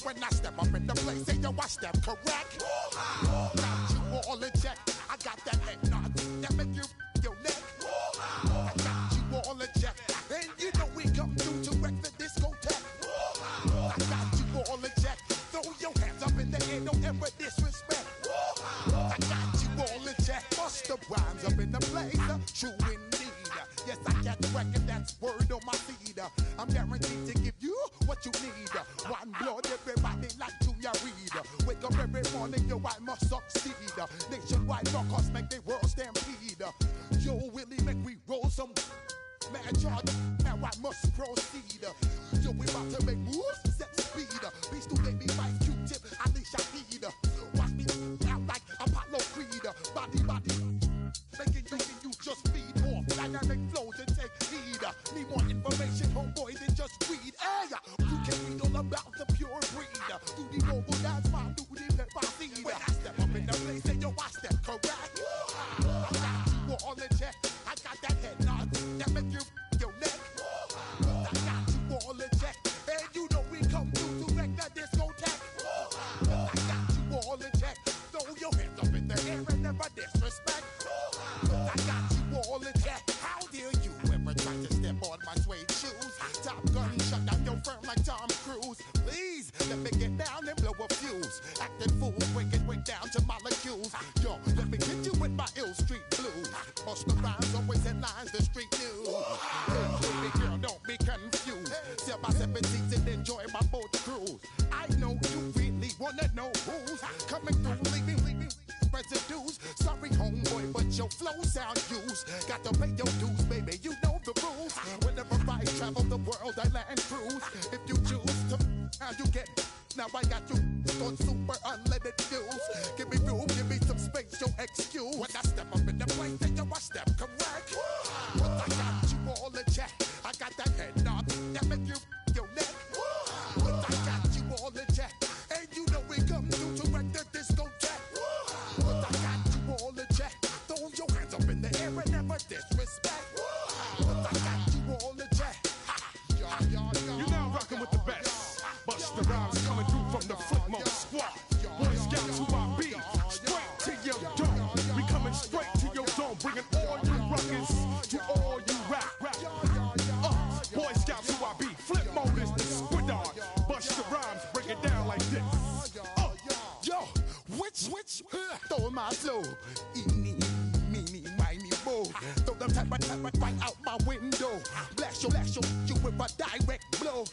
When I step up in the place, say yo, I step correct. Got you all in check. I got that head nod that make you your neck. I got you all in check, and you know we come through to wreck the discotheque. I got you all in check. Throw your hands up in the air, don't ever disrespect. I got you all in check. Bust the rhymes up in the place, true indeed. Yes, I got the record, that's word on my feed. I'm guaranteed to give you what you need. One blood, everybody like Junior Reed. Wake up every morning, yo, I must succeed. Nationwide rockers make the world stampede. Yo, Willie, make we roll some man charge. Now I must proceed. Yo, we about to make moves, set speed. Beast to baby, Mike, Q-tip, Ali Shaheed. Watch me out like Apollo Creed. Body, making you just feed off dynamic flows and take heed. Need more information, homeboy, than just read. Hey, you can read all about the pure breed. Do the noble dance, my do the pepper seed. When I step up in the place, say yo, I step correct. I got you all in check. I got that head nod that make you your neck. I got you all in check, and you know we come through to wreck the discotheque. I got you all in check. Throw your hands up in the air and never disrespect. I got you all in check. How dare you ever try to step on my suede shoes? Top Gun shut down your firm like Tom Cruise. Please let me get down and blow a fuse. Acting fool, breaking way down to molecules. Yo, let me hit you with my ill street blues. Bust the rhymes, always in lines, the street news. Hey, baby girl, don't be confused. Sell my 17s and enjoy my boat cruise. I know you really wanna know who's coming through, leaving residues. Sorry, homeboy, but your flow sound used. Got to pay your dues, baby, you know the rules. Whenever I travel the world, I land cruise. If you choose to, how you get. Now I got you on super unlimited views. Give me room, give me some space, your excuse. When I step up in the place, then yo, I step correct. But I got you all in check. I got that head nod that make you your neck. But I got you all in check, and you know we come through to wreck the discotheque. But I got you all in check. Throw your hands up in the air and never disrespect. But I got you all in check. You're now rocking with the best. Bust the rhymes coming through from the footmost squad. Boy Scouts who I be. Straight to your dome. We coming straight to your dome. Bringing all you rockers to all you rap. Boy Scouts who I be. Flip mode is the squid on. Bust the rhymes, break it down like this. Yo, which, throw my flow. Eeny, meeny, miny, mo. Throw them type right out my window. Blast you with a direct blow.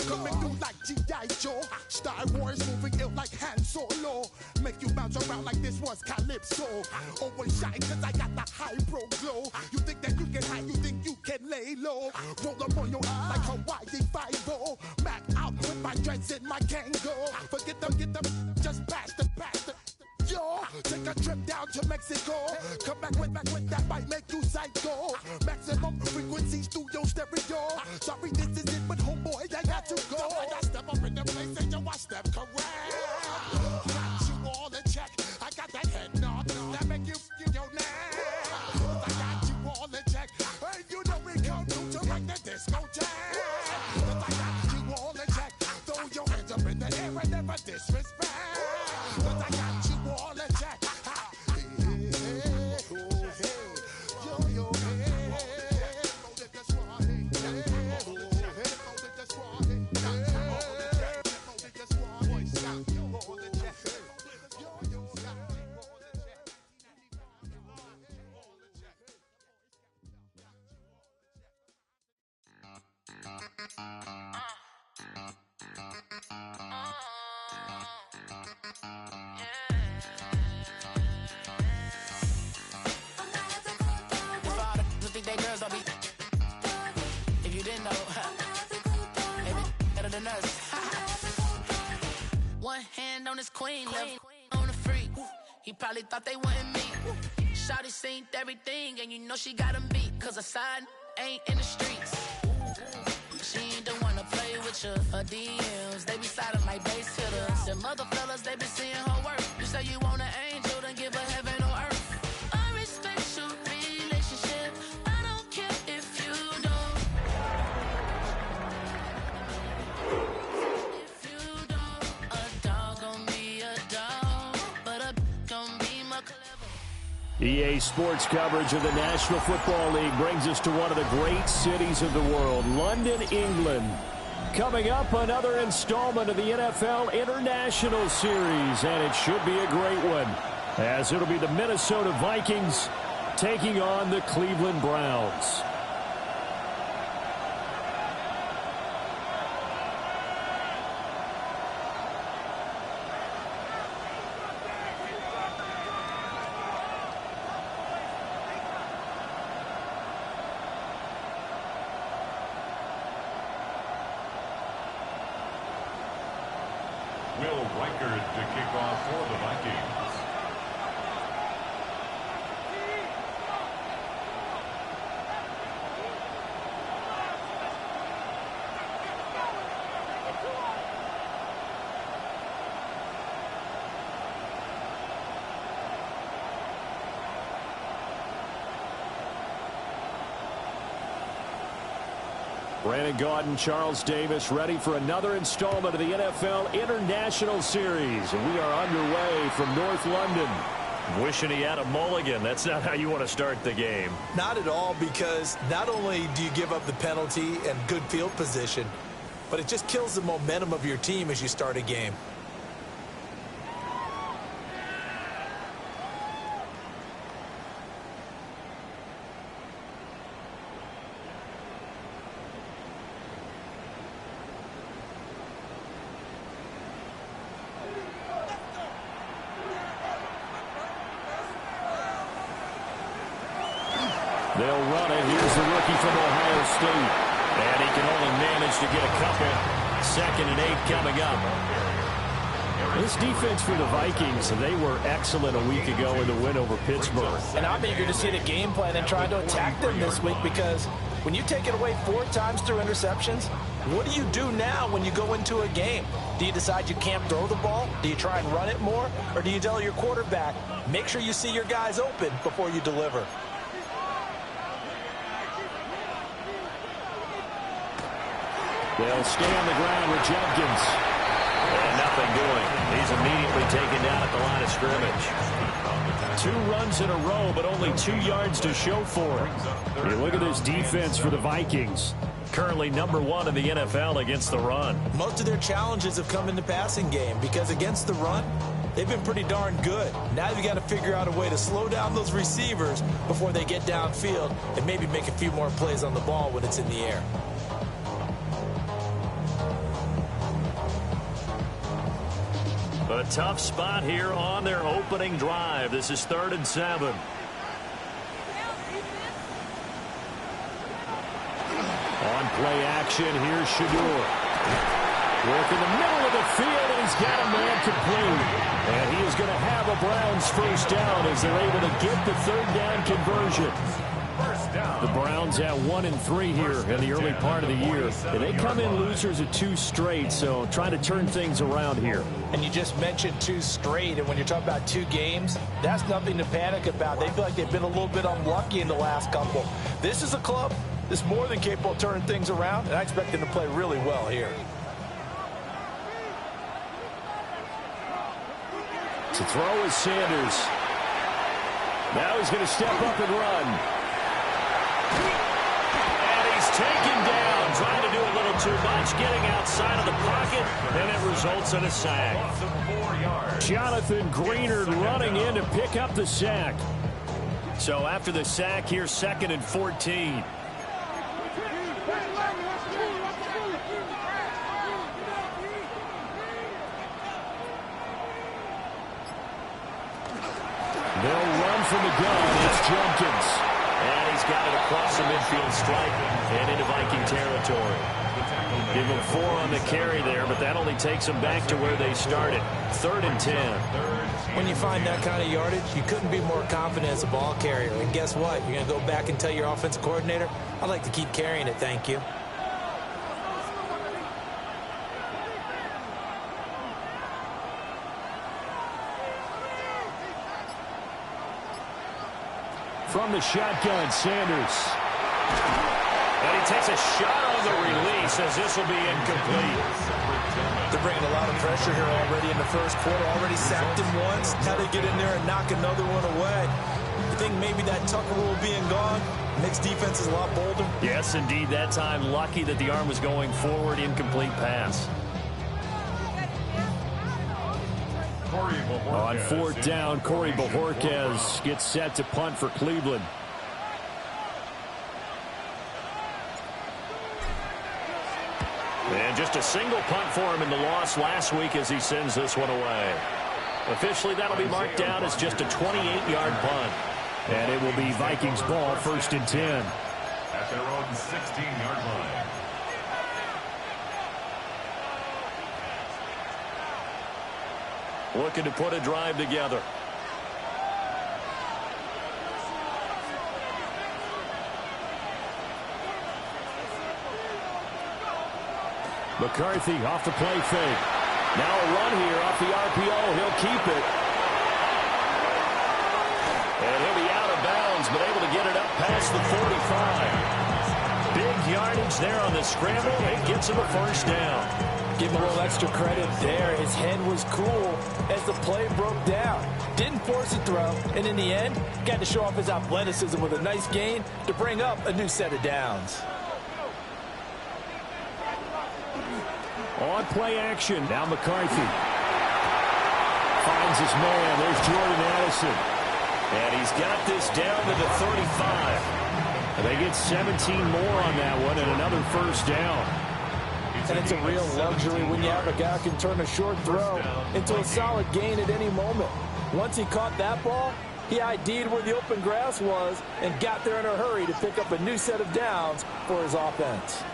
Coming through like G.I. Joe. Star Wars moving ill like Han Solo. Make you bounce around like this was Calypso. Always shine cause I got the high pro glow. You think that you can hide, you think you can lay low. Roll up on your eye like Hawaii 5-0. Mac out with my dreads in my Kango. Forget them, get them, just pass the. Yo, take a trip down to Mexico. Come back with that might make you psycho. Maximum frequencies through your stereo. Sorry, this is it, but homeboy, I got to go. When I step up in the place, and yo, I step correct. Got you all in check. I got that head nod that make you your neck. I got you all in check. And you know we come through to wreck the discotheque. I got you all in check. Throw your hands up in the air and never disrespect. I got you all in check. If you didn't know, maybe better than us. One hand on his queen, left on the freak. He probably thought they wanted me. Shawty seen everything, and you know she got him beat. Cause her side ain't in the streets. She ain't the one to play with you. Her DMs, they be sliding like bass hitters. The mother fellas, they be seeing her work. You say you want an angel, then give her heaven on earth. I respect your relationship. EA Sports coverage of the National Football League brings us to one of the great cities of the world, London, England. Coming up, another installment of the NFL International Series, and it should be a great one, as it'll be the Minnesota Vikings taking on the Cleveland Browns. To kick off for the Vikings. Brandon Gaudin, Charles Davis, ready for another installment of the NFL International Series. And we are underway from North London. Wishing he had a mulligan. That's not how you want to start the game. Not at all, because not only do you give up the penalty and good field position, but it just kills the momentum of your team as you start a game. They'll run it. Here's the rookie from Ohio State. And he can only manage to get a couple. 2nd and 8 coming up. This defense for the Vikings, they were excellent a week ago in the win over Pittsburgh. And I'm eager to see the game plan and try to attack them this week, because when you take it away 4 times through interceptions, what do you do now when you go into a game? Do you decide you can't throw the ball? Do you try and run it more? Or do you tell your quarterback, make sure you see your guys open before you deliver? They'll stay on the ground with Jenkins. And nothing doing. He's immediately taken down at the line of scrimmage. 2 runs in a row, but only 2 yards to show for it. You look at this defense for the Vikings. Currently #1 in the NFL against the run. Most of their challenges have come in the passing game, because against the run, they've been pretty darn good. Now you've got to figure out a way to slow down those receivers before they get downfield and maybe make a few more plays on the ball when it's in the air. A tough spot here on their opening drive. This is 3rd and 7. On play action, here's Shador. Work in the middle of the field, and he's got a man complete. And he is going to have a Browns first down as they're able to get the 3rd down conversion. The Browns at 1-3 here in the early part of the year. And they come in losers of 2 straight, so trying to turn things around here. And you just mentioned 2 straight, and when you're talking about 2 games, that's nothing to panic about. They feel like they've been a little bit unlucky in the last couple. This is a club that's more than capable of turning things around, and I expect them to play really well here. To throw is Sanders. Now he's going to step up and run. And he's taken down, trying to do a little too much, getting outside of the pocket, and it results in a sack. Jonathan Greenard running in to pick up the sack. So after the sack, here's 2nd and 14. They'll run from the gun. It's Jenkins. And he's got it across the midfield stripe and into Viking territory. Give him 4 on the carry there, but that only takes them back to where they started. 3rd and 10. When you find that kind of yardage, you couldn't be more confident as a ball carrier. And guess what? You're going to go back and tell your offensive coordinator, I'd like to keep carrying it, thank you. From the shotgun, Sanders. And he takes a shot on the release as this will be incomplete. They're bringing a lot of pressure here already in the first quarter. Already sacked him once. Now they get in there and knock another one away. You think maybe that Tucker rule being gone makes defenses a lot bolder? Yes, indeed. That time, lucky that the arm was going forward. Incomplete pass. On fourth down, Corey Bojorquez gets set to punt for Cleveland. And just a single punt for him in the loss last week as he sends this one away. Officially, that'll be marked down as just a 28-yard punt. And it will be Vikings ball, 1st and 10. At their own 16-yard line. Looking to put a drive together. McCarthy off the play fake. Now a run here off the RPO. He'll keep it. And he'll be out of bounds, but able to get it up past the 45. Big yardage there on the scramble. It gets him a 1st down. Give him a little extra credit there. His head was cool as the play broke down. Didn't force a throw, and in the end, got to show off his athleticism with a nice gain to bring up a new set of downs. On play action, now McCarthy. Finds his man. There's Jordan Addison. And he's got this down to the 35. And they get 17 more on that one and another 1st down. And it's a real luxury when you have a guy who can turn a short throw into a solid gain at any moment. Once he caught that ball, he ID'd where the open grass was and got there in a hurry to pick up a new set of downs for his offense.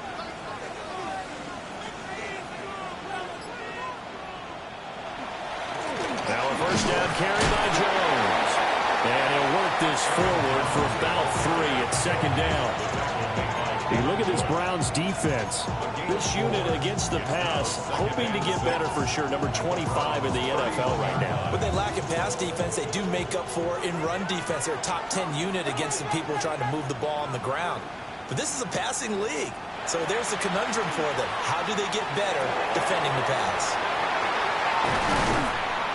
Now a 1st down carry by Jones. And he'll work this forward for about 3 at 2nd down. You look at this Browns defense. This unit against the pass, hoping to get better for sure. Number 25 in the NFL right now. When they lack in pass defense, they do make up for in run defense. They're a top 10 unit against the people trying to move the ball on the ground. But this is a passing league. So there's the conundrum for them. How do they get better defending the pass?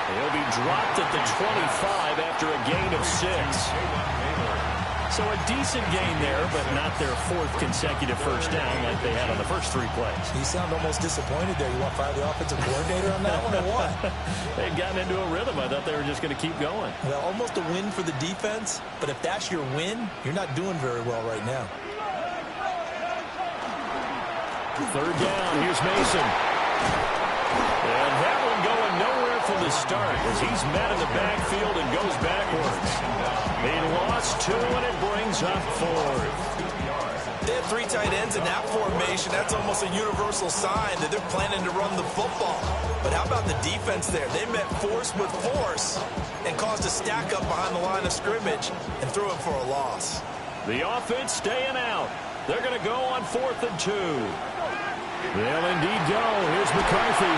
He'll be dropped at the 25 after a gain of 6. So a decent gain there, but not their 4th consecutive 1st down like they had on the first 3 plays. You sound almost disappointed there. You want to fire the offensive coordinator on that one or what? They'd gotten into a rhythm. I thought they were just going to keep going. Well, almost a win for the defense, but if that's your win, you're not doing very well right now. 3rd down. Here's Mason. And that one going nowhere from the start as he's met in the backfield and goes backwards. He lost 2 and it brings up 4th. They have 3 tight ends in that formation. That's almost a universal sign that they're planning to run the football. But how about the defense there? They met force with force and caused a stack up behind the line of scrimmage and threw him for a loss. The offense staying out. They're going to go on 4th and 2. They'll indeed go. Here's McCarthy.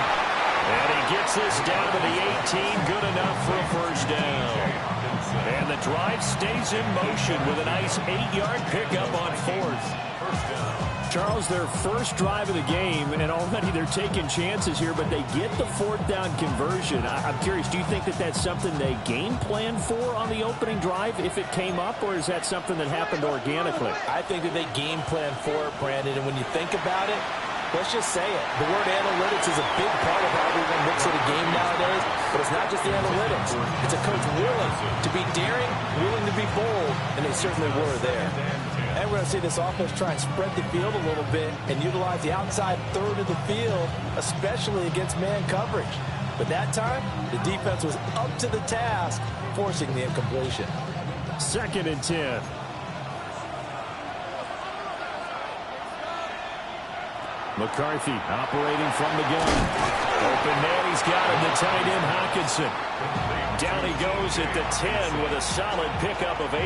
And he gets this down to the 18. Good enough for a 1st down. And the drive stays in motion with a nice 8-yard pickup on 4th. Charles, their first drive of the game, and already they're taking chances here, but they get the 4th down conversion. I'm curious, do you think that that's something they game plan for on the opening drive if it came up, or is that something that happened organically? I think that they game plan for it, Brandon, and when you think about it, let's just say it. The word analytics is a big part of how everyone looks at a game nowadays, but it's not just the analytics. It's a coach willing to be daring, willing to be bold, and they certainly were there. And we're going to see this offense try and spread the field a little bit and utilize the outside third of the field, especially against man coverage. But that time, the defense was up to the task, forcing the incompletion. 2nd and 10. McCarthy operating from the gun. Open man, he's got him, the tight end Hawkinson. Down he goes at the 10 with a solid pickup of 8.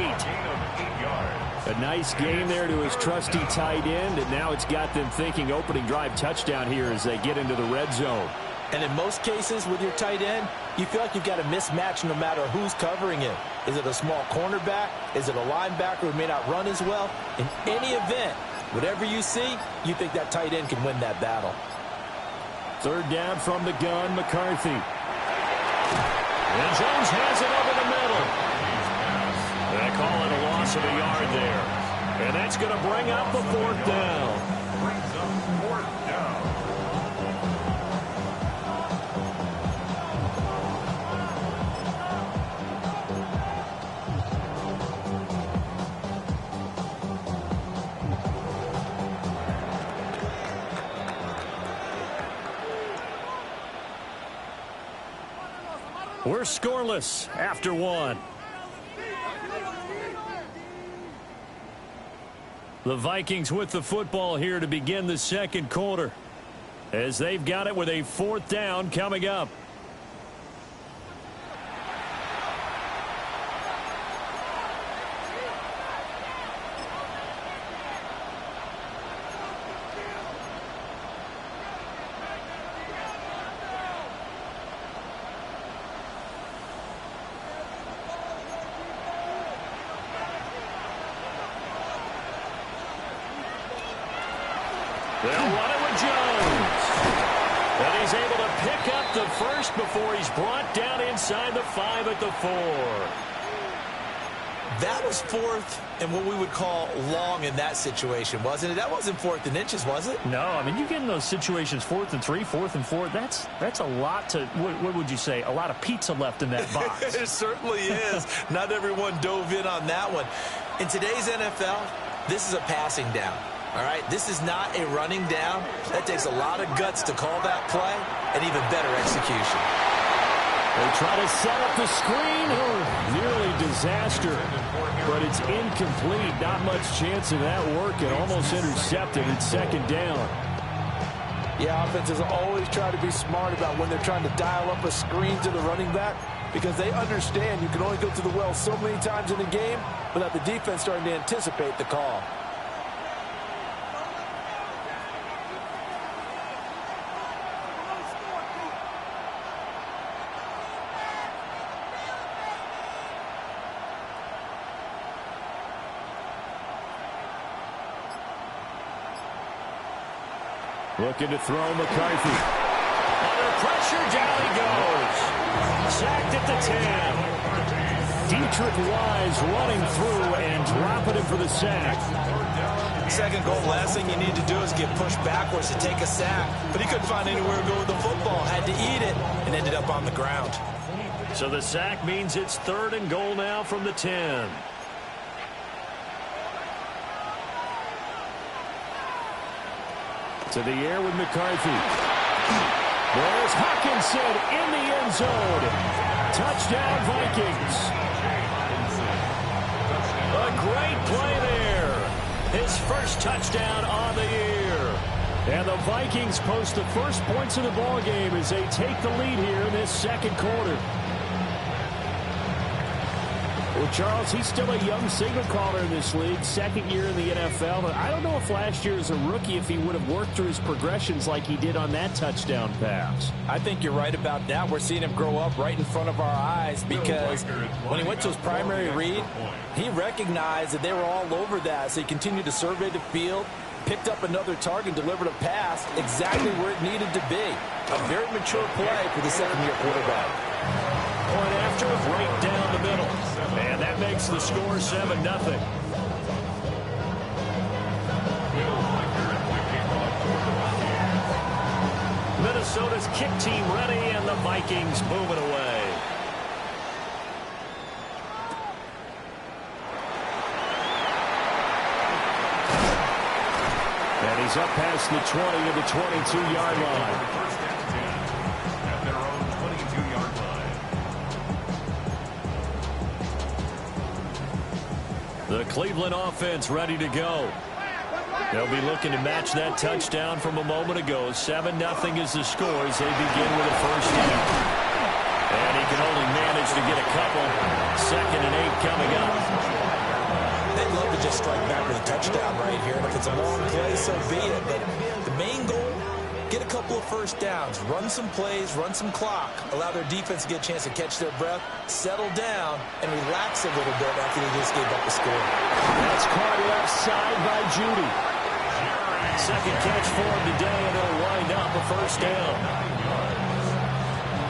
A nice game there to his trusty tight end, and now it's got them thinking opening drive touchdown here as they get into the red zone. And in most cases with your tight end, you feel like you've got a mismatch no matter who's covering him. Is it a small cornerback? Is it a linebacker who may not run as well? In any event, whatever you see, you think that tight end can win that battle. 3rd down from the gun, McCarthy. And Jones has it over the middle. And loss of a yard there. And that's going to bring up the 4th down. Brings up 4th down. We're scoreless after 1. The Vikings with the football here to begin the 2nd quarter, as they've got it with a 4th down coming up. They'll run it with Jones. And he's able to pick up the first before he's brought down inside the 5 at the 4. That was 4th and what we would call long in that situation, wasn't it? That wasn't 4th and inches, was it? No, I mean, you get in those situations 4th and 3, 4th and 4. That's a lot to, what would you say, a lot of pizza left in that box. It certainly is. Not everyone dove in on that one. In today's NFL, this is a passing down. All right, this is not a running down. That takes a lot of guts to call that play and even better execution. They try to set up the screen. Oh, nearly disaster. But it's incomplete. Not much chance of that working. Almost intercepted. It's 2nd down. Yeah, offenses always try to be smart about when they're trying to dial up a screen to the running back, because they understand you can only go to the well so many times in the game without the defense starting to anticipate the call. Looking to throw McCarthy. Under pressure, down he goes. Sacked at the 10. Dietrich Wise running through and dropping him for the sack. 2nd goal, last thing you need to do is get pushed backwards to take a sack. But he couldn't find anywhere to go with the football. Had to eat it and ended up on the ground. So the sack means it's 3rd and goal now from the 10. To the air with McCarthy. There's Hawkinson in the end zone. Touchdown, Vikings. A great play there. His first touchdown on the year. And the Vikings post the first points of the ball game as they take the lead here in this 2nd quarter. Well, Charles, he's still a young signal caller in this league, 2nd year in the NFL. But I don't know if last year as a rookie, if he would have worked through his progressions like he did on that touchdown pass. I think you're right about that. We're seeing him grow up right in front of our eyes, because when he went to his primary read, he recognized that they were all over that. So he continued to survey the field, picked up another target, delivered a pass exactly where it needed to be. A very mature play for the 2nd-year quarterback. Point after, right down the middle. And that makes the score 7-0. Minnesota's kick team ready, and the Vikings moving away. And he's up past the 20 to the 22-yard line. First and 10 at their own 22-yard line. The Cleveland offense ready to go. They'll be looking to match that touchdown from a moment ago. 7-0 is the score as they begin with a first down. And he can only manage to get a couple. 2nd and 8 coming up. They'd love to just strike back with a touchdown right here. And if it's a long play, so be it. But the main goal, get a couple of first downs, run some plays, run some clock, allow their defense to get a chance to catch their breath, settle down, and relax a little bit after they just gave up the score. That's caught left side by Judy. 2nd catch for him today, and it'll wind up a first down.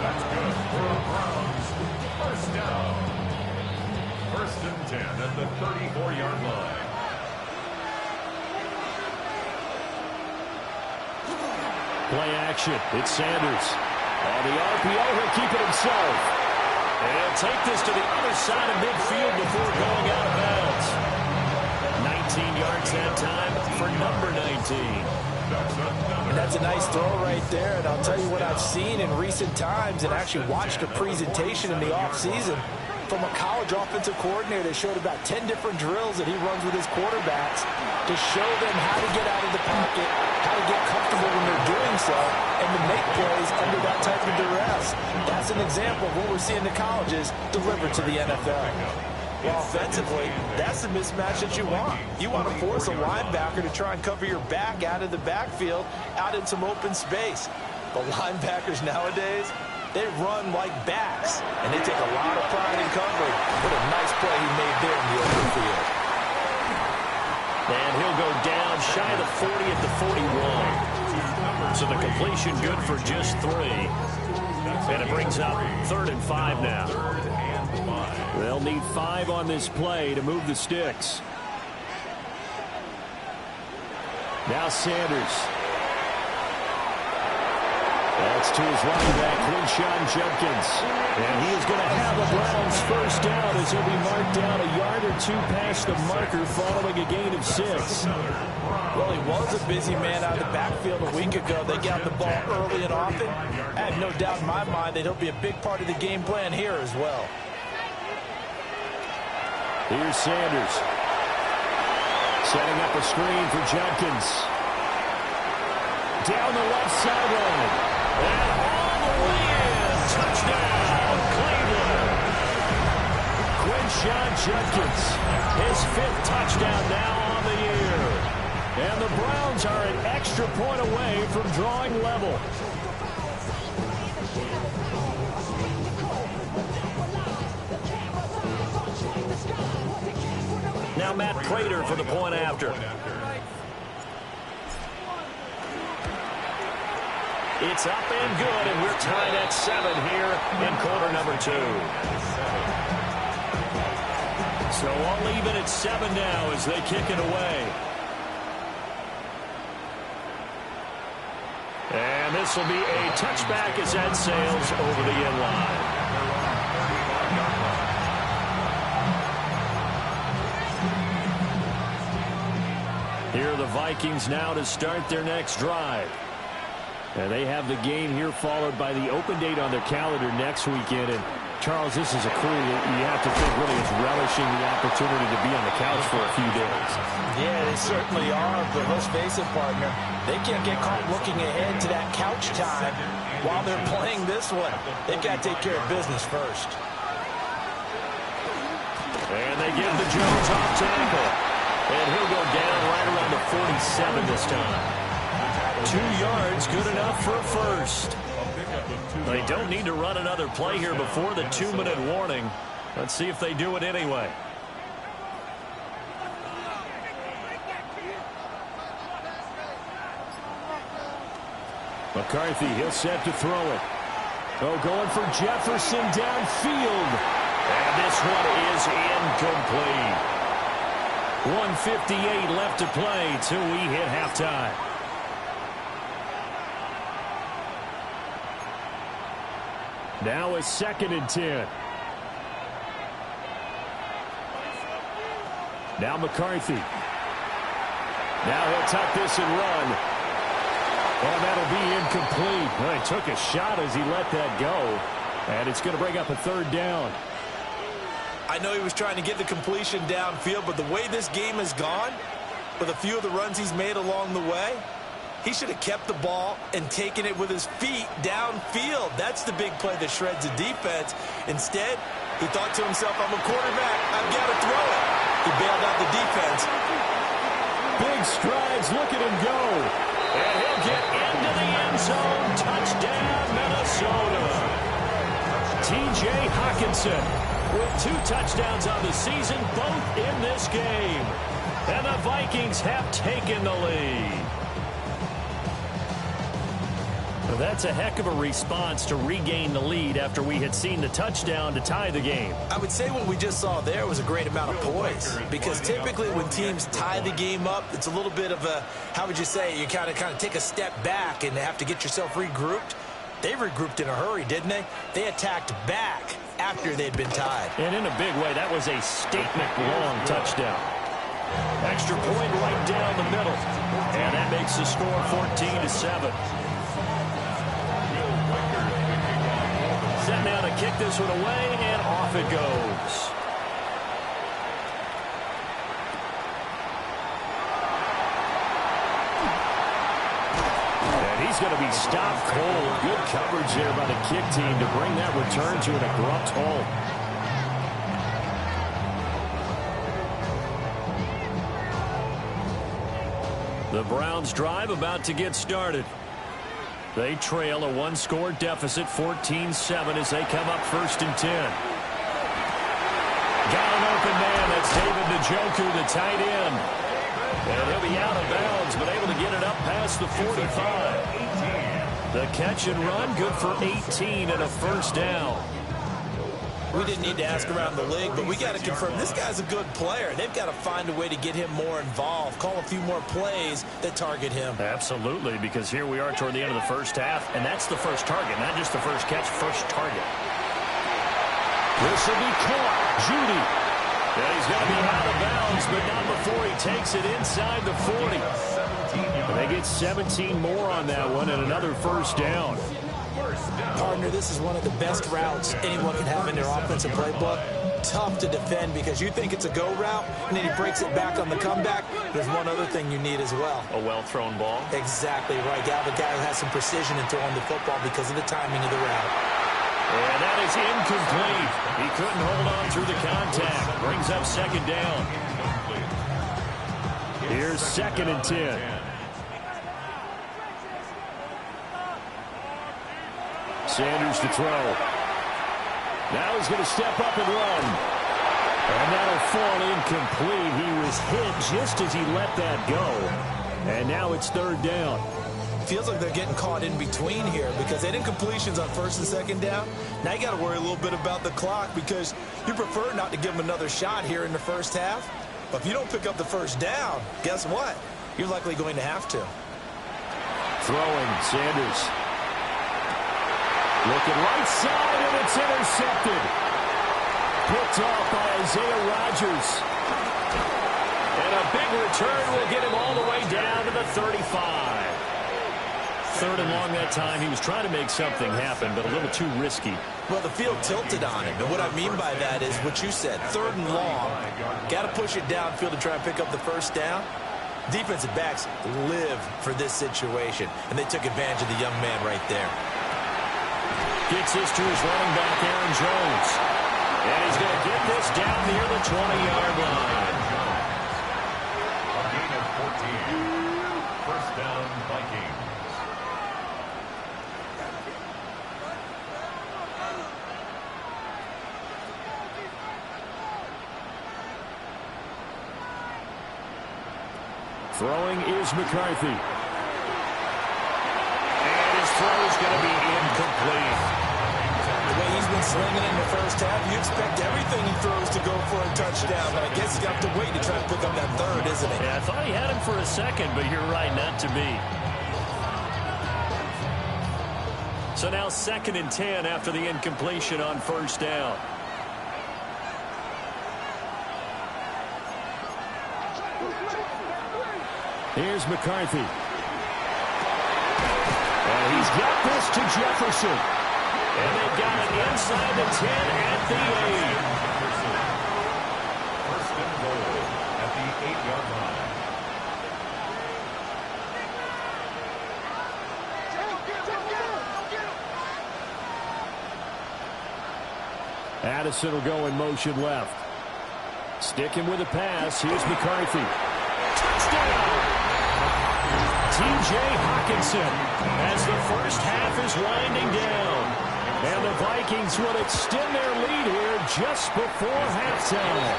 That's good for a Browns first down. First and 10 at the 34-yard line. Play action. It's Sanders. On the RPO, he'll keep it himself. And take this to the other side of midfield before going out of bounds. 19 yards that time for number 19. And that's a nice throw right there. And I'll tell you what I've seen in recent times and actually watched a presentation in the offseason from a college offensive coordinator that showed about 10 different drills that he runs with his quarterbacks to show them how to get out of the pocket, how to get comfortable when they're doing so, and to make plays under that type of duress. That's an example of what we're seeing the colleges deliver to the NFL. Well, offensively, that's the mismatch that you want. You want to force a linebacker to try and cover your back out of the backfield, out in some open space. The linebackers nowadays, they run like backs, and they take a lot of pride in covering. What a nice play he made there in the open field. And he'll go down shy of the 40 at the 41. So the completion good for just 3. And it brings up 3rd and 5 now. They'll need 5 on this play to move the sticks. Now Sanders. That's to his running back, Quinshawn Judkins. And he is going to have a Browns first down as he'll be marked down a yard or 2 past the marker following a gain of 6. Well, he was a busy man out of the backfield a week ago. They got the ball early and often. I have no doubt in my mind that he'll be a big part of the game plan here as well. Here's Sanders. Setting up a screen for Judkins. Down the left sideline. And all the way in. Touchdown, Cleveland. Quinshawn Judkins. His 5th touchdown now on the year. And the Browns are an extra point away from drawing level. Now Matt Prater for the point after. It's up and good, and we're tied at 7 here in quarter number 2. So all even at 7 now as they kick it away. And this will be a touchback as that sails over the end line. Here are the Vikings now to start their next drive. And they have the game here followed by the open date on their calendar next weekend. And Charles, this is a crew that you have to think really is relishing the opportunity to be on the couch for a few days. Yeah, they certainly are, but let's face it, partner. They can't get caught looking ahead to that couch time while they're playing this one. They've got to take care of business first. And they give the Jones off tackle. And he'll go down right around the 47 this time. 2 yards, good enough for a first. They don't need to run another play here before the 2-minute warning. Let's see if they do it anyway. McCarthy, he'll set to throw it. Oh, going for Jefferson downfield. And this one is incomplete. 1:58 left to play till we hit halftime. Now a 2nd and 10. Now McCarthy. Now he'll tuck this and run. Oh, that'll be incomplete. Well, he took a shot as he let that go. And it's going to bring up a 3rd down. I know he was trying to get the completion downfield, but the way this game has gone, with a few of the runs he's made along the way, he should have kept the ball and taken it with his feet downfield. That's the big play that shreds the defense. Instead, he thought to himself, I'm a quarterback, I've got to throw it. He bailed out the defense. Big strides, look at him go. And he'll get into the end zone. Touchdown, Minnesota. T.J. Hockenson with 2 touchdowns on the season, both in this game. And the Vikings have taken the lead. Well, that's a heck of a response to regain the lead after we had seen the touchdown to tie the game. I would say what we just saw there was a great amount of poise, because typically when teams tie the game up, it's a little bit of a, how would you say, you kind of take a step back and have to get yourself regrouped. They regrouped in a hurry, didn't they? They attacked back after they'd been tied. And in a big way, that was a statement-long touchdown. Extra point right down the middle. And that makes the score 14-7. Set now to kick this one away, and off it goes. And he's going to be stopped cold. Good coverage there by the kick team to bring that return to an abrupt halt. The Browns drive about to get started. They trail a one-score deficit, 14-7, as they come up 1st and 10. Got an open man. That's David Njoku, the tight end. And he'll be out of bounds, but able to get it up past the 45. The catch and run, good for 18 and a first down. We didn't need to ask around the league, but we got to confirm this guy's a good player. They've got to find a way to get him more involved, call a few more plays that target him. Absolutely, because here we are toward the end of the first half, and that's the first target, not just the first catch, first target. This will be caught. Judy. And he's going to be out of bounds, but not before he takes it inside the 40. And they get 17 more on that one and another first down. Partner, this is one of the best routes anyone can have in their offensive playbook. Tough to defend because you think it's a go route, and then he breaks it back on the comeback. There's one other thing you need as well. A well-thrown ball? Exactly right. You have a guy who has some precision in throwing the football because of the timing of the route. And that is incomplete. He couldn't hold on through the contact. Brings up 2nd down. Here's 2nd and 10. Sanders to throw. Now he's going to step up and run. And that'll fall incomplete. He was hit just as he let that go. And now it's 3rd down. Feels like they're getting caught in between here because they did completions on 1st and 2nd down. Now you got to worry a little bit about the clock because you prefer not to give them another shot here in the first half. But if you don't pick up the first down, guess what? You're likely going to have to. Throwing, Sanders. Looking right side, and it's intercepted. Picked off by Isaiah Rodgers. And a big return will get him all the way down to the 35. 3rd and long that time. He was trying to make something happen, but a little too risky. Well, the field tilted on him. And what I mean by that is what you said. 3rd and long. Got to push it downfield to try and pick up the first down. Defensive backs live for this situation, and they took advantage of the young man right there. Gets this to his running back, Aaron Jones. And he's going to get this down near the 20-yard line. A gain of 14. First down, Vikings. Throwing is McCarthy. And his throw is going to be incomplete. The way he's been slinging in the first half, you expect everything he throws to go for a touchdown. But I guess he's got to wait to try to pick up that 3rd, isn't he? Yeah, I thought he had him for a second, but you're right, not to be. So now 2nd and 10 after the incompletion on 1st down. Here's McCarthy. And he's got this to Jefferson. And they've got it inside the 10 at the 8. First and goal at the 8-yard line. Addison will go in motion left. Sticking with a pass. Here's McCarthy. Touchdown! T.J. Hawkinson as the first half is winding down. And the Vikings will extend their lead here just before halftime.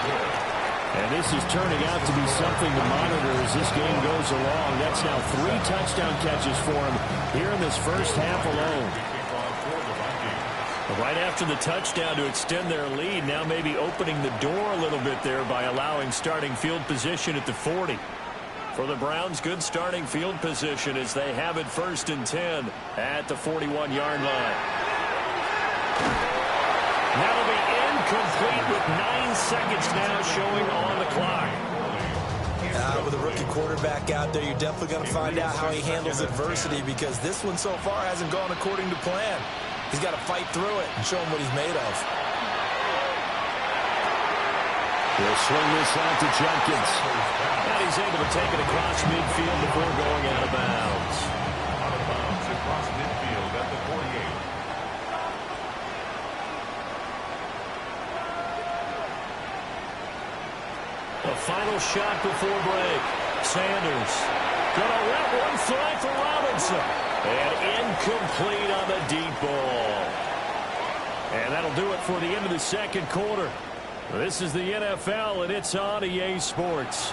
And this is turning out to be something to monitor as this game goes along. That's now 3 touchdown catches for him here in this first half alone. Right after the touchdown to extend their lead, now maybe opening the door a little bit there by allowing starting field position at the 40. For the Browns, good starting field position as they have it 1st and 10 at the 41-yard line. That'll be incomplete with 9 seconds now showing on the clock. With a rookie quarterback out there, you're definitely going to find out how he handles adversity, because this one so far hasn't gone according to plan. He's got to fight through it and show him what he's made of. He'll swing this out to Jenkins. And he's able to take it across midfield before going out of bounds. Out of bounds across midfield at the 48. A final shot before break. Sanders gonna let one fly for Robinson. And incomplete on the deep ball. And that'll do it for the end of the second quarter. This is the NFL, and it's on EA Sports.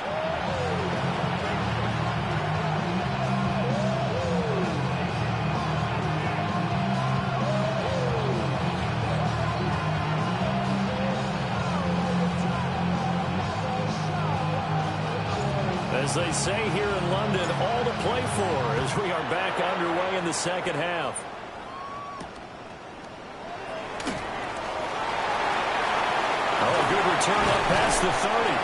As they say here in London, all to play for as we are back underway in the second half. Oh, a good return up past the 30.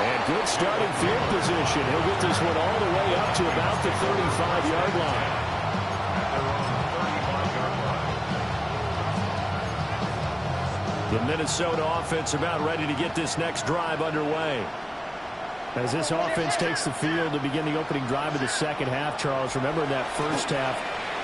And good starting field position. He'll get this one all the way up to about the 35-yard line. The Minnesota offense about ready to get this next drive underway. As this offense takes the field to begin the opening drive of the second half, Charles, remember in that first half,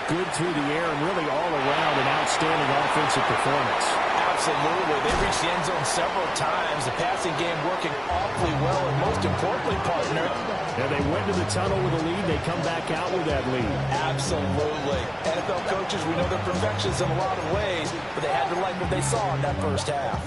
good through the air and really all around an outstanding offensive performance. Absolutely. They reached the end zone several times. The passing game working awfully well, and most importantly, partner. And they went to the tunnel with a lead. They come back out with that lead. Absolutely. NFL coaches, we know they're perfectionists in a lot of ways, but they had to like what they saw in that first half.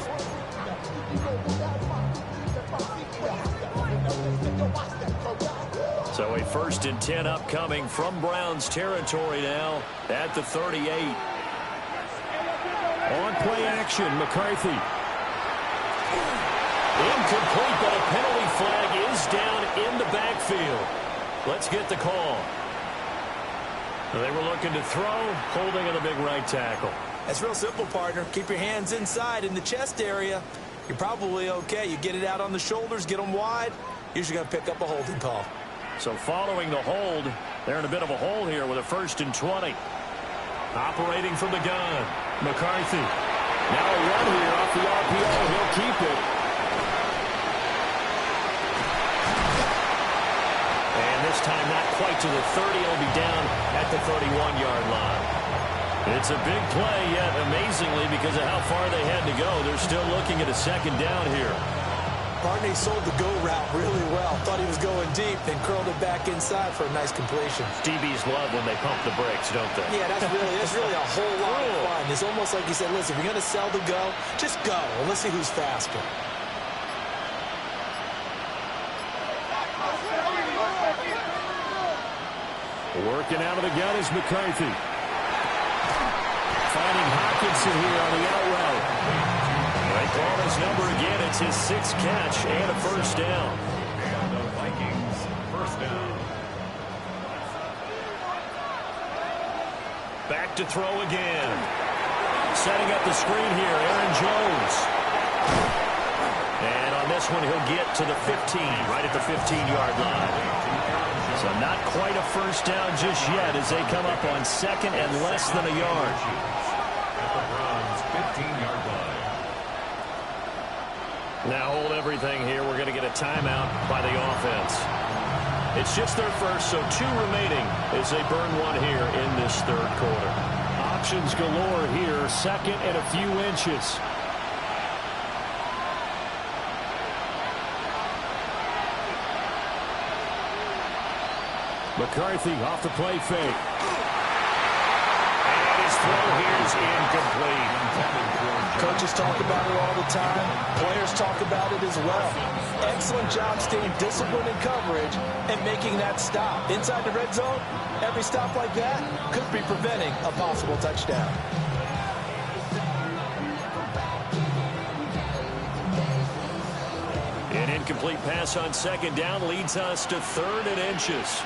So a 1st and 10 upcoming from Browns territory now at the 38. On play action, McCarthy. Incomplete, but a penalty flag is down in the backfield. Let's get the call. They were looking to throw, holding on the big right tackle. That's real simple, partner. Keep your hands inside in the chest area. You're probably okay. You get it out on the shoulders, get them wide. Usually going to pick up a holding call. So following the hold, they're in a bit of a hole here with a 1st and 20. Operating from the gun, McCarthy. Now a run here off the RPO. He'll keep it. And this time not quite to the 30. It'll be down at the 31-yard line. It's a big play, yet amazingly, because of how far they had to go, they're still looking at a 2nd down here. Partner sold the go route really well. Thought he was going deep, then curled it back inside for a nice completion. DBs love when they pump the brakes, don't they? Yeah, that's really a whole lot of fun. It's almost like he said, listen, if you're going to sell the go, just go. And let's see who's faster. Working out of the gun is McCarthy. Finding Hawkinson here on the out route. They call his number again. It's his 6th catch and a 1st down. And the Vikings, 1st down. Back to throw again. Setting up the screen here, Aaron Jones. And on this one, he'll get to the 15, right at the 15-yard line. So not quite a 1st down just yet as they come up on 2nd and less than a yard. At the Browns' 15-yard line. Now hold everything here. We're going to get a timeout by the offense. It's just their first, so 2 remaining as they burn one here in this 3rd quarter. Options galore here, 2nd and a few inches. McCarthy off the play fake. And his throw here is incomplete. Coaches talk about it all the time. Players talk about it as well. Excellent job staying disciplined in coverage and making that stop. Inside the red zone, every stop like that could be preventing a possible touchdown. An incomplete pass on second down leads us to 3rd and inches.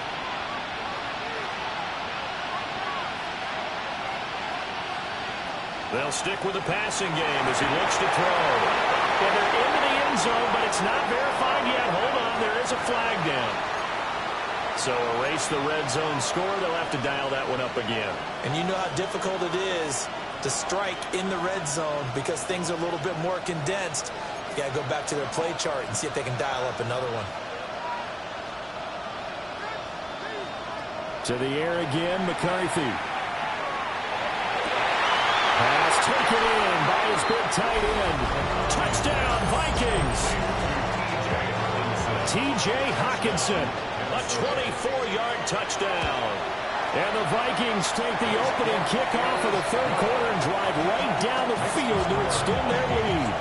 They'll stick with the passing game as he looks to throw. And they're into the end zone, but it's not verified yet. Hold on, there is a flag down. So erase the red zone score. They'll have to dial that one up again. And you know how difficult it is to strike in the red zone because things are a little bit more condensed. You got to go back to their play chart and see if they can dial up another one. To the air again, McCarthy. Pass taken in by his big tight end. Touchdown, Vikings. T.J. Hockenson, a 24-yard touchdown. And the Vikings take the opening kickoff of the 3rd quarter and drive right down the field to extend their lead.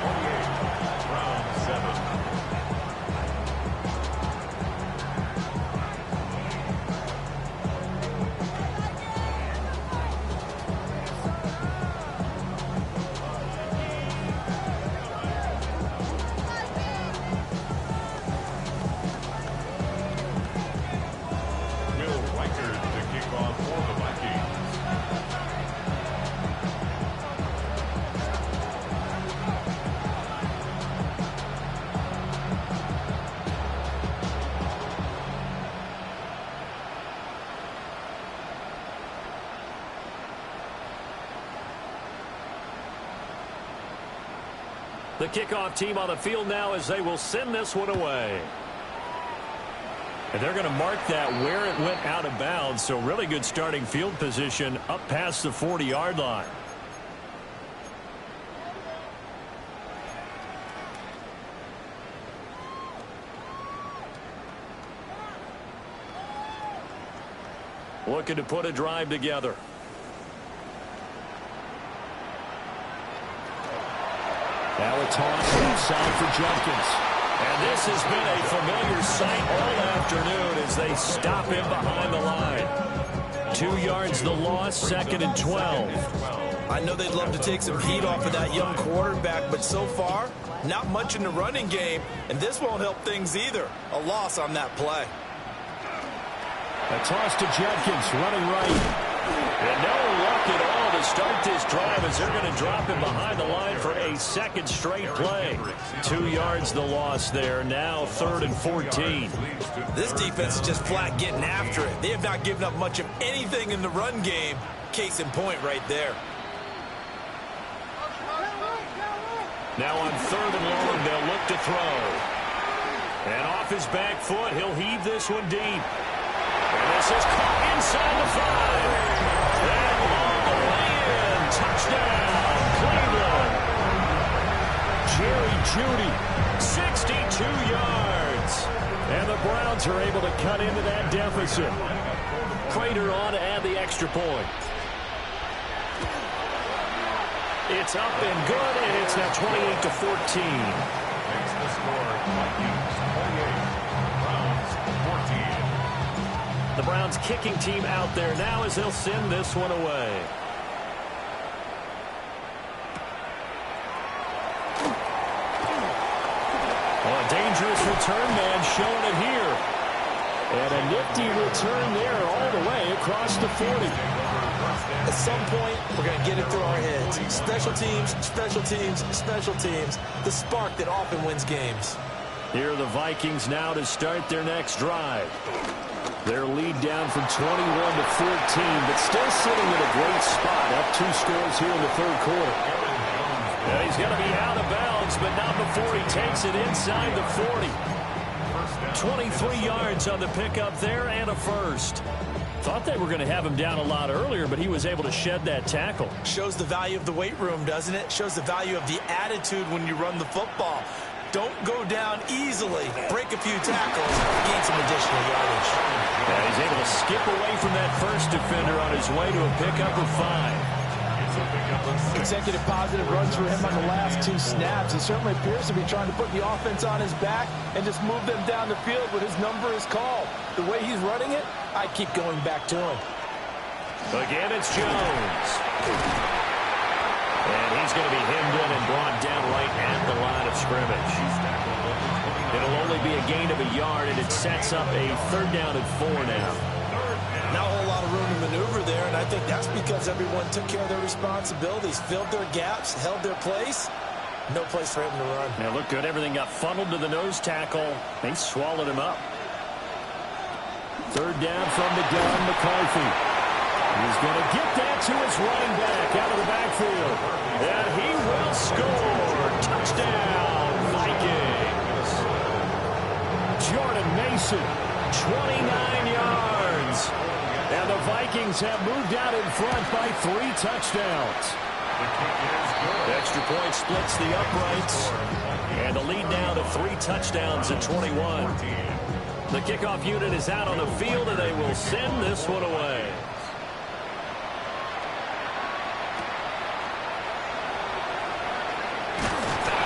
The kickoff team on the field now as they will send this one away. And they're going to mark that where it went out of bounds, so really good starting field position up past the 40-yard line. Looking to put a drive together. Now a toss outside for Jenkins. And this has been a familiar sight all afternoon as they stop him behind the line. 2 yards the loss, 2nd and 12. I know they'd love to take some heat off of that young quarterback, but so far, not much in the running game, and this won't help things either. A loss on that play. A toss to Jenkins, running right. And no luck at all to start this drive as they're going to drop him behind the line for a 2nd straight play. 2 yards the loss there. Now 3rd and 14. This defense is just flat getting after it. They have not given up much of anything in the run game. Case in point right there. Now on 3rd and long, they'll look to throw. And off his back foot, he'll heave this one deep. And this is caught inside the 5. And on the way in, touchdown, Cleveland. Jerry Jeudy, 62 yards. And the Browns are able to cut into that deficit. Prater on to add the extra point. It's up and good, and it's now 28-14. Makes the score Vikings 28, Browns 14. The Browns kicking team out there now as they'll send this one away. Oh, a dangerous return man showing it here. And a nifty return there all the way across the 40. At some point, we're going to get it through our heads. Special teams, special teams, special teams. The spark that often wins games. Here are the Vikings now to start their next drive. Their lead down from 21-14, but still sitting in a great spot. Up 2 scores here in the 3rd quarter. And he's going to be out of bounds, but not before he takes it inside the 40. 23 yards on the pickup there and a first. Thought they were going to have him down a lot earlier, but he was able to shed that tackle. Shows the value of the weight room, doesn't it? Shows the value of the attitude when you run the football. Don't go down easily. Break a few tackles, gain some additional yardage. And he's able to skip away from that first defender on his way to a pickup of 5. Consecutive positive runs for him on the last 2 snaps. He certainly appears to be trying to put the offense on his back and just move them down the field when his number is called. The way he's running it, I keep going back to him. Again, it's Jones. And he's going to be hemmed in and brought down right at the line of scrimmage. It'll only be a gain of a yard, and it sets up a 3rd down and 4 now. Not a whole lot of room to maneuver there, and I think that's because everyone took care of their responsibilities, filled their gaps, held their place. No place for him to run. Yeah, looked good. Everything got funneled to the nose tackle. They swallowed him up. 3rd down from the gun, McCarthy. He's going to get that to his running back out of the backfield. And he will score. Touchdown, Vikings. Jordan Mason, 29 yards. And the Vikings have moved out in front by 3 touchdowns. Extra point splits the uprights. And the lead now to 3 touchdowns at 21. The kickoff unit is out on the field, and they will send this one away.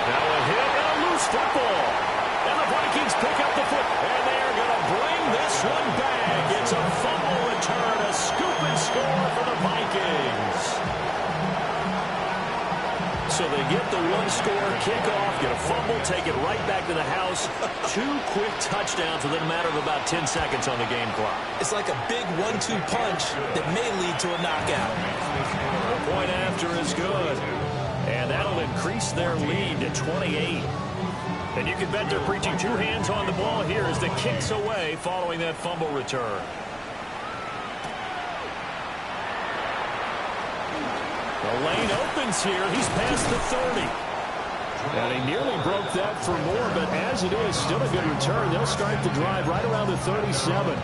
Now a hit and a loose football. And the Vikings pick up the foot. And they are going to bring this one back. It's a fumble return, a scoop and score for the Vikings. So they get the 1-score kickoff, get a fumble, take it right back to the house. 2 quick touchdowns within a matter of about 10 seconds on the game clock. It's like a big 1-2 punch that may lead to a knockout. The point after is good. And that'll increase their lead to 28. And you can bet they're preaching 2 hands on the ball here as the kick's away following that fumble return. The lane opens here. He's past the 30. And he nearly broke that for more, but as it is, still a good return. They'll start the drive right around the 37.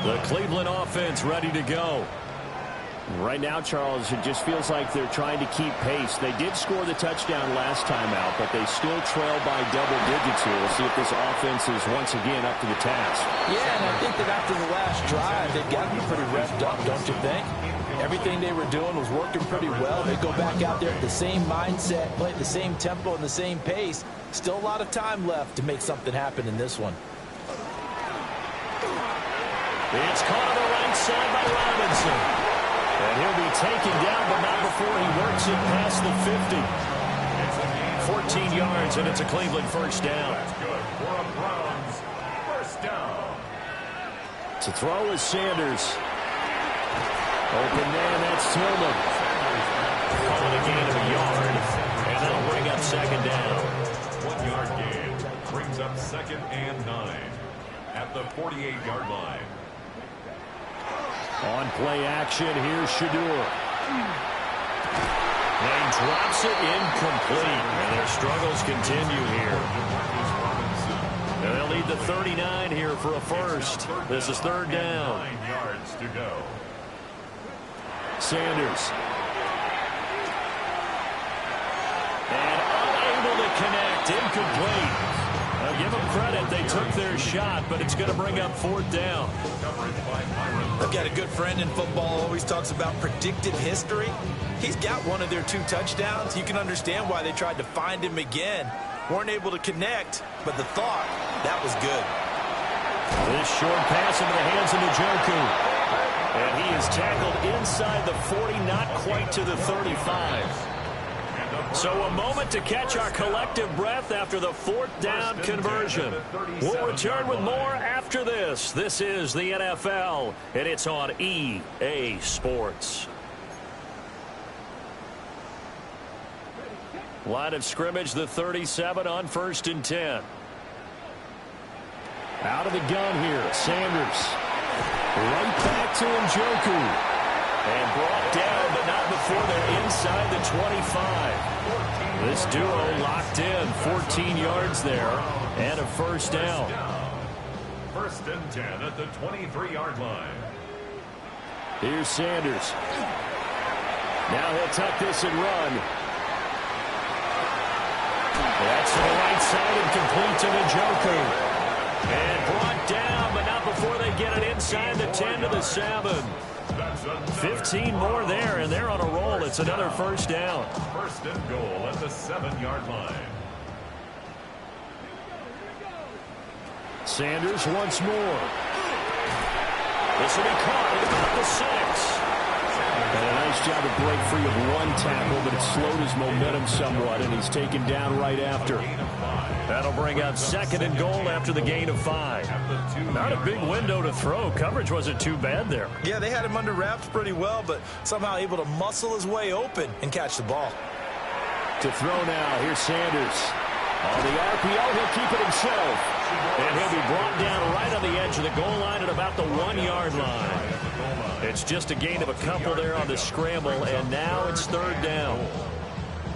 The Cleveland offense ready to go. Right now, Charles, it just feels like they're trying to keep pace. They did score the touchdown last time out, but they still trail by double digits here. We'll see if this offense is once again up to the task. Yeah, and I think that after the last drive, they've gotten pretty revved up, don't you think? Everything they were doing was working pretty well. They go back out there at the same mindset, play at the same tempo and the same pace. Still a lot of time left to make something happen in this one. It's caught on the right side by Robinson. And he'll be taken down, but not before he works it past the 50. 14 yards, and it's a Cleveland 1st down. That's good for a Browns 1st down. To throw is Sanders. Open man, that's Tillman. Calling a gain of a yard, and that'll bring up 2nd down. 1-yard gain brings up 2nd and 9 at the 48-yard line. On play action, here's Shadur. And he drops it incomplete. And their struggles continue here. And they'll need the 39 here for a 1st. This is 3rd down. 9 yards to go. Sanders. And unable to connect. Incomplete. Now give them credit. They took their shot, but it's going to bring up 4th down. I've got a good friend in football, always talks about predictive history. He's got one of their 2 touchdowns. You can understand why they tried to find him again. Weren't able to connect, but the thought, that was good. This short pass into the hands of Njoku. And he is tackled inside the 40, not quite to the 35. So a moment to catch our collective breath after the 4th down conversion. We'll return with more after this. This is the NFL, and it's on EA Sports. Line of scrimmage, the 37 on 1st and 10. Out of the gun here, Sanders. Right back to Njoku. And brought down, but not before they're inside the 25. This duo locked in, 14 yards there, and a 1st down. 1st and 10 at the 23-yard line. Here's Sanders. Now he'll tuck this and run. That's to the right side and complete to Njoku. And brought down, but not before they get it inside the 10 to the 7. 15 more there, and they're on a roll. It's another first down. First and goal at the 7-yard line. Sanders once more. This will be caught at about the 6. And a nice job to break free of one tackle, but it slowed his momentum somewhat, and he's taken down right after. That'll bring up second and goal after the gain of 5. Not a big window to throw. Coverage wasn't too bad there. Yeah, they had him under wraps pretty well, but somehow able to muscle his way open and catch the ball. To throw now, here's Sanders. On the RPO, he'll keep it himself. And he'll be brought down right on the edge of the goal line at about the 1-yard line. It's just a gain of a couple there on the scramble, and now it's third down.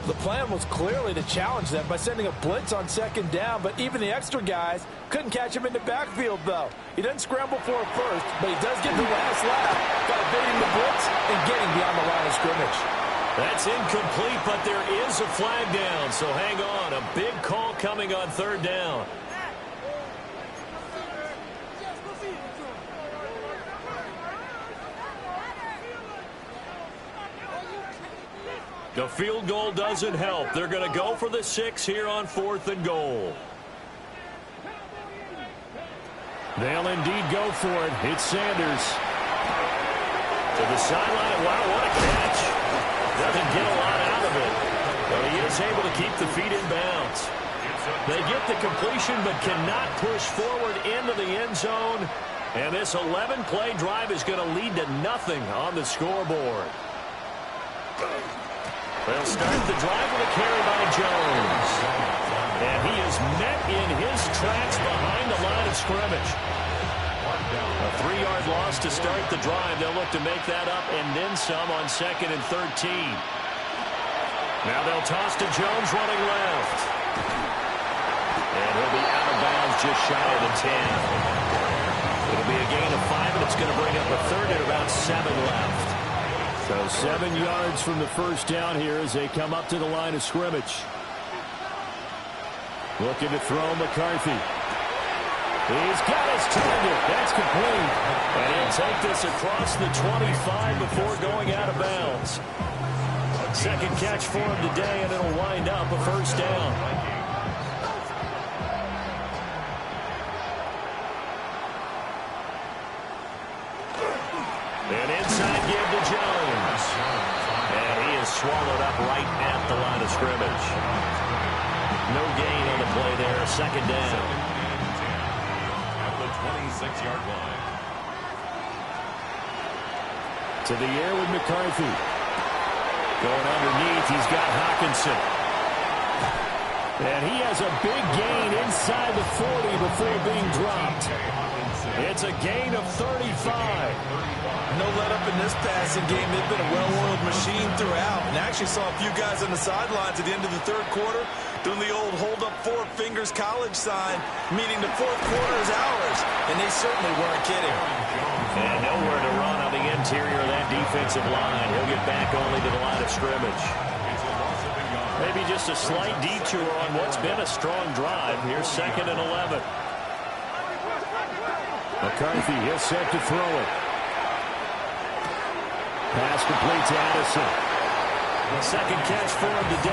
The plan was clearly to challenge them by sending a blitz on second down, but even the extra guys couldn't catch him in the backfield, though. He doesn't scramble for it first, but he does get the last lap by evading the blitz and getting beyond the line of scrimmage. That's incomplete, but there is a flag down, so hang on. A big call coming on third down. The field goal doesn't help. They're going to go for the 6 here on 4th and goal. They'll indeed go for it. It's Sanders. To the sideline. Wow, what a catch. Doesn't get a lot out of it, but he is able to keep the feet in bounds. They get the completion but cannot push forward into the end zone. And this 11-play drive is going to lead to nothing on the scoreboard. They'll start the drive with a carry by Jones. And he is met in his tracks behind the line of scrimmage. A 3-yard loss to start the drive. They'll look to make that up and then some on 2nd and 13. Now they'll toss to Jones running left. And he'll be out of bounds just shy of the 10. It'll be a gain of 5, and it's going to bring up a third and about 7 left. So 7 yards from the first down here as they come up to the line of scrimmage. Looking to throw McCarthy. He's got his target. That's complete. And he'll take this across the 25 before going out of bounds. Second catch for him today, and it'll wind up a first down. An inside give to Jones. And he is swallowed up right at the line of scrimmage. No gain on the play there. Second down. At the 26-yard line. To the air with McCarthy. Going underneath, he's got Hawkinson. And he has a big gain inside the 40 before being dropped. It's a gain of 35. No let up in this passing game. They've been a well-oiled machine throughout. And actually saw a few guys on the sidelines at the end of the third quarter doing the old hold up 4 fingers college sign, meaning the fourth quarter is ours. And they certainly weren't kidding. And nowhere to run on the interior of that defensive line. He'll get back only to the line of scrimmage. Maybe just a slight detour on what's been a strong drive. Here's 2nd and 11. McCarthy, he'll set to throw it. Pass complete to Addison. The second catch for him today.